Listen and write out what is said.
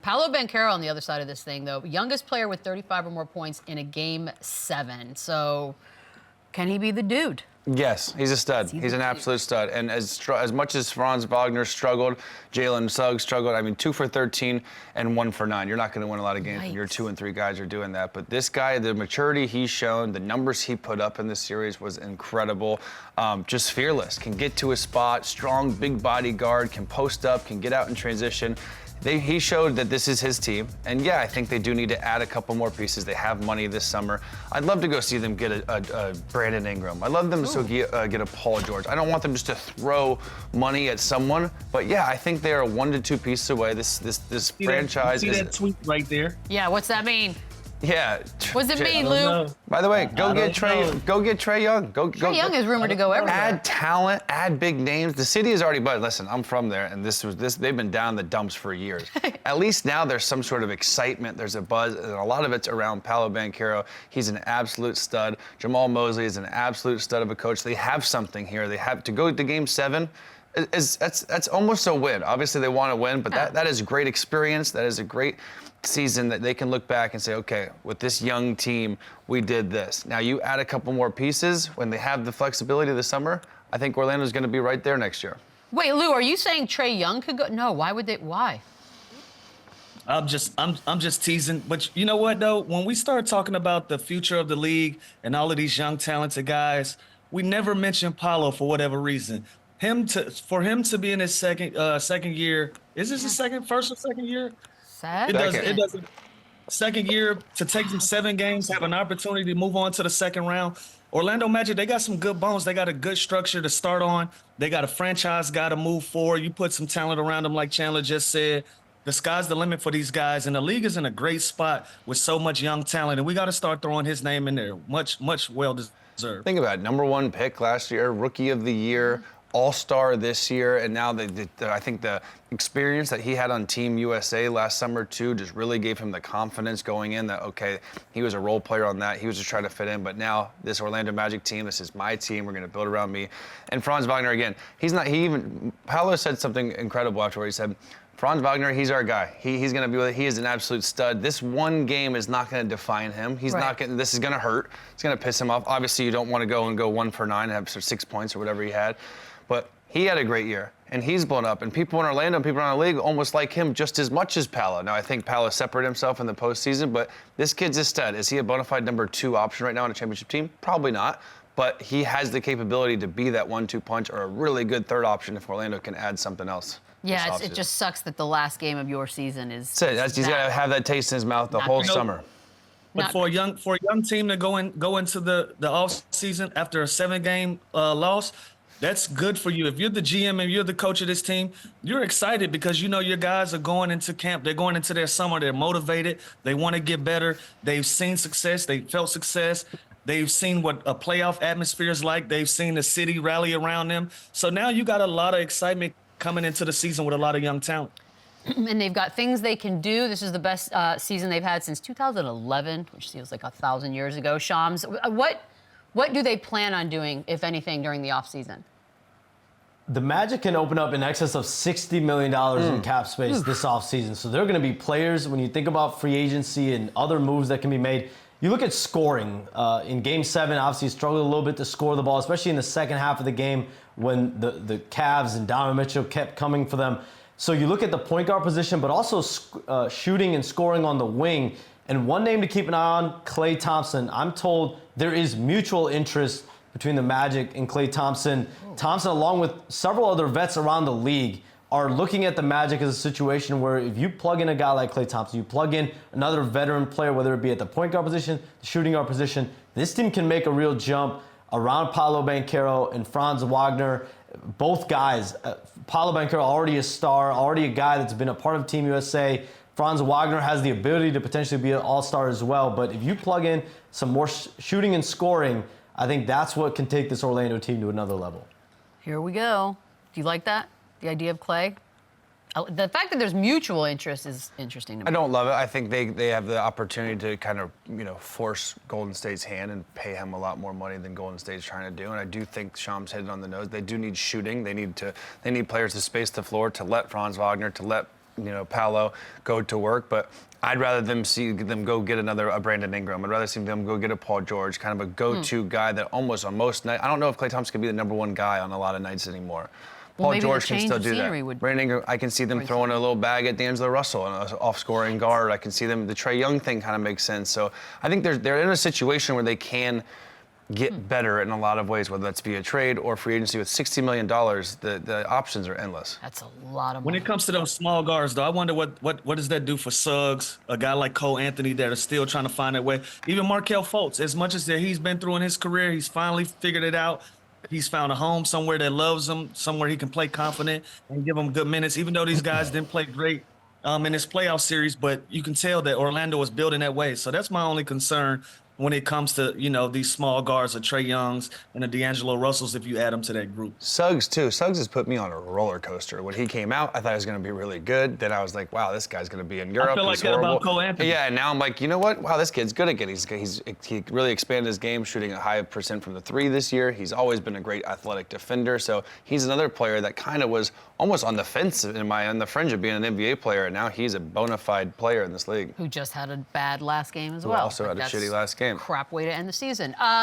Paolo Banchero on the other side of this thing, though, youngest player with 35 or more points in a Game 7. So can he be the dude? Yes, he's a stud. He's an absolute stud. And as much as Franz Wagner struggled, Jalen Suggs struggled, I mean, 2 for 13 and 1 for 9. You're not going to win a lot of games when your 2 and 3 guys are doing that. But this guy, the maturity he's shown, the numbers he put up in this series was incredible. Just fearless, can get to his spot, strong, big body guard, can post up, can get out in transition. He showed that this is his team, and yeah, I think they do need to add a couple more pieces. They have money this summer. I'd love to go see them get a Brandon Ingram. I'd love them to get a Paul George. I don't want them just to throw money at someone, but yeah, I think they are 1 to 2 pieces away. This franchise is. See that tweet right there? Yeah, what's that mean? Yeah. What does it mean, Lou? By the way, go get Trae Young. Trae Young is rumored to go everywhere. Add talent, add big names. The city is already buzzed. Listen, I'm from there, and they've been down the dumps for years. At least now there's some sort of excitement. There's a buzz, and a lot of it's around Paolo Banchero. He's an absolute stud. Jamal Mosley is an absolute stud of a coach. They have something here. They have to go to Game 7. That's almost a win. Obviously, they want to win, but that is a great experience. That is a great season that they can look back and say, okay, with this young team, we did this. Now, you add a couple more pieces when they have the flexibility this summer, I think Orlando's going to be right there next year. Wait, Lou, are you saying Trae Young could go? No, why would they? Why? I'm just teasing. But you know what, though? When we start talking about the future of the league and all of these young, talented guys, we never mention Paolo for whatever reason. For him to be in his second year, is this his first or second year? It doesn't. Second year, to take them 7 games, have an opportunity to move on to the second round. Orlando Magic, they got some good bones. They got a good structure to start on. They got a franchise guy to move forward. You put some talent around them, like Chandler just said. The sky's the limit for these guys, and the league is in a great spot with so much young talent, and we got to start throwing his name in there. Much well deserved. Think about it. #1 pick last year, Rookie of the Year. All-Star this year, and now I think the experience that he had on Team USA last summer too just really gave him the confidence going in that, okay, he was a role player on that. He was just trying to fit in, but now this Orlando Magic team, this is my team. We're going to build around me. And Franz Wagner, again, Paolo said something incredible afterward. He said, Franz Wagner, he's our guy. He's going to be with it. He is an absolute stud. This one game is not going to define him. He's not going. This is going to hurt. It's going to piss him off. Obviously, you don't want to go 1 for 9 and have 6 points or whatever he had. But he had a great year, and he's blown up. And people in Orlando and people around the league almost like him just as much as Paolo. Now, I think Paolo separated himself in the postseason, but this kid's a stud. Is he a bona fide #2 option right now on a championship team? Probably not. But he has the capability to be that 1-2 punch or a really good third option if Orlando can add something else. Yeah, it just sucks that the last game of your season is. He's got to have that taste in his mouth the whole summer. But for a young team to go into the off season after a 7-game loss, that's good for you. If you're the GM and you're the coach of this team, you're excited because you know your guys are going into camp. They're going into their summer. They're motivated. They want to get better. They've seen success. They felt success. They've seen what a playoff atmosphere is like. They've seen the city rally around them. So now you got a lot of excitement coming into the season with a lot of young talent. And they've got things they can do. This is the best season they've had since 2011, which feels like 1,000 years ago. Shams, what do they plan on doing, if anything, during the offseason? The Magic can open up in excess of $60 million in cap space this offseason. So they're going to be players, when you think about free agency and other moves that can be made. You look at scoring. In Game 7, obviously struggled a little bit to score the ball, especially in the second half of the game when the Cavs and Donovan Mitchell kept coming for them. So you look at the point guard position, but also shooting and scoring on the wing. And one name to keep an eye on, Klay Thompson. I'm told there is mutual interest between the Magic and Klay Thompson. Thompson, along with several other vets around the league, are looking at the Magic as a situation where if you plug in a guy like Klay Thompson, you plug in another veteran player, whether it be at the point guard position, the shooting guard position, this team can make a real jump around Paolo Banchero and Franz Wagner. Both guys, Paolo Banchero already a star, already a guy that's been a part of Team USA. Franz Wagner has the ability to potentially be an all-star as well. But if you plug in some more shooting and scoring, I think that's what can take this Orlando team to another level. Here we go. Do you like that? The idea of Klay? The fact that there's mutual interest is interesting to me. I don't love it. I think they have the opportunity to kind of, force Golden State's hand and pay him a lot more money than Golden State's trying to do. And I do think Shams hit it on the nose. They do need shooting. They need players to space the floor, to let Franz Wagner, to let Paolo go to work, but I'd rather see them go get a Brandon Ingram. I'd rather see them go get a Paul George, kind of a go-to guy that almost on most nights. I don't know if Klay Thompson can be the number one guy on a lot of nights anymore. Well, Paul George can still do that. Brandon Ingram, I can see them throwing a little bag at D'Angelo Russell, an off-scoring guard. I can see them. The Trae Young thing kind of makes sense. So I think they're in a situation where they can get better in a lot of ways, whether that's via trade or free agency. With $60 million, the options are endless. That's a lot of money. When it comes to those small guards, though, I wonder what does that do for Suggs, a guy like Cole Anthony that are still trying to find their way. Even Markelle Fultz, as much as that he's been through in his career, he's finally figured it out. He's found a home somewhere that loves him, somewhere he can play confident and give him good minutes, even though these guys didn't play great in this playoff series. But you can tell that Orlando was building that way. So that's my only concern when it comes to, these small guards, the Trae Youngs and the D'Angelo Russells, if you add them to that group. Suggs, too. Suggs has put me on a roller coaster. When he came out, I thought he was going to be really good. Then I was like, wow, this guy's going to be in Europe. I feel like that about Cole Anthony. Yeah, and now I'm like, you know what? Wow, this kid's good again. He really expanded his game, shooting a high percent from the three this year. He's always been a great athletic defender. So he's another player that kind of was almost on the fence on the fringe of being an NBA player, and now he's a bona fide player in this league. Who just had a bad last game as Who well. also had a shitty last game. Crap way to end the season.